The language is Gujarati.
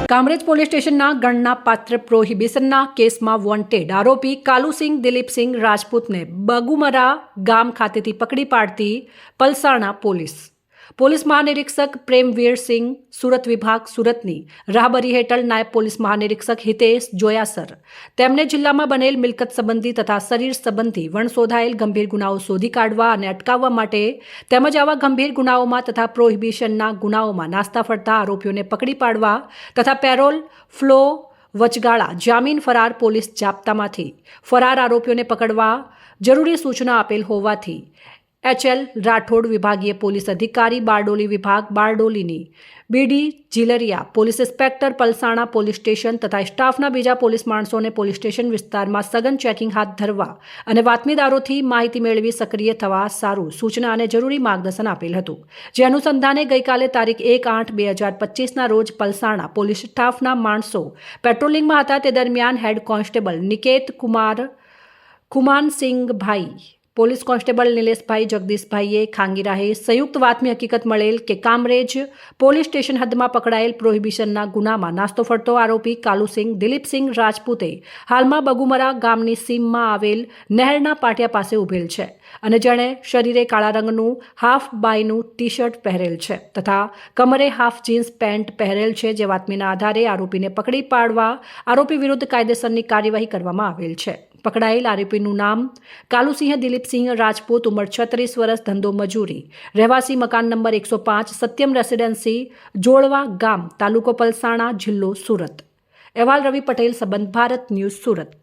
કામરેજ પોલીસ સ્ટેશનના ગણનાપાત્ર પ્રોહિબિશનના કેસમાં વોન્ટેડ આરોપી કાલુસિંહ દિલીપસિંહ રાજપૂતને બગુમરા ગામ ખાતેથી પકડી પાડતી પલસાણા પોલીસ મહાનિરીક્ષક પ્રેમવીરસિંહ સુરત વિભાગ સુરતની રાહબરી હેઠળ નાયબ પોલીસ મહાનિરીક્ષક હિતેશ જોયાસર તેમને જિલ્લામાં બનેલ મિલકત સંબંધી તથા શરીર સંબંધી વણશોધાયેલ ગંભીર ગુનાઓ શોધી કાઢવા અને અટકાવવા માટે તેમજ આવા ગંભીર ગુનાઓમાં તથા પ્રોહિબિશનના ગુનાઓમાં નાસ્તા ફરતા આરોપીઓને પકડી પાડવા તથા પેરોલ ફ્લો વચગાળા જામીન ફરાર પોલીસ જાપ્તામાંથી ફરાર આરોપીઓને પકડવા જરૂરી સૂચના આપેલ હોવાથી HL રાઠોડ વિભાગીય પોલીસ અધિકારી બારડોલી વિભાગ બારડોલીની B D Jilariya police inspector Palsana police station તથા સ્ટાફના બીજા પોલીસ માણસોને પોલીસ સ્ટેશન વિસ્તારમાં સઘન ચેકિંગ હાથ ધરવા અને બાતમીદારોથી માહિતી મેળવી સક્રિય થવા સારું સૂચના અને જરૂરી માર્ગદર્શન આપેલ હતું, જે અનુસંધાને ગઈકાલે તારીખ 1/8/2025ના રોજ પલસાણા પોલીસ સ્ટાફના માણસો પેટ્રોલિંગમાં હતા તે દરમિયાન હેડ કોન્સ્ટેબલ નિકેત કુમાનસિંઘભાઈ, પોલીસ કોન્સ્ટેબલ નિલેશભાઈ જગદીશભાઈએ ખાંગીરાહે સંયુક્ત બાતમી હકીકત મળેલ કે કામરેજ પોલીસ સ્ટેશન હદમાં પકડાયેલ પ્રોહિબિશનના ગુનામાં નાસ્તો ફરતો આરોપી કાલુસિંહ દિલીપસિંહ રાજપૂતે હાલમાં બગુમરા ગામની સીમમાં આવેલ નહેરના પાટિયા પાસે ઉભેલ છે અને જેણે શરીરે કાળા રંગનું હાફ બાયનું ટી શર્ટ પહેરેલ છે તથા કમરે હાફ જીન્સ પેન્ટ પહેરેલ છે, જે બાતમીના આધારે આરોપીને પકડી પાડવા આરોપી વિરુદ્ધ કાયદેસરની કાર્યવાહી કરવામાં આવેલ છે. પકડાયેલ આરોપીનું નામ કાલુસિંહ દિલીપસિંહ રાજપૂત, ઉંમર 36 વર્ષ, ધંધો મજૂરી, રહેવાસી મકાન નંબર 105 સત્યમ રેસિડેન્સી જોળવા ગામ, તાલુકો પલસાણા, જિલ્લો સુરત. અહેવાલ રવિ પટેલ, સંબંધ ભારત ન્યૂઝ, સુરત.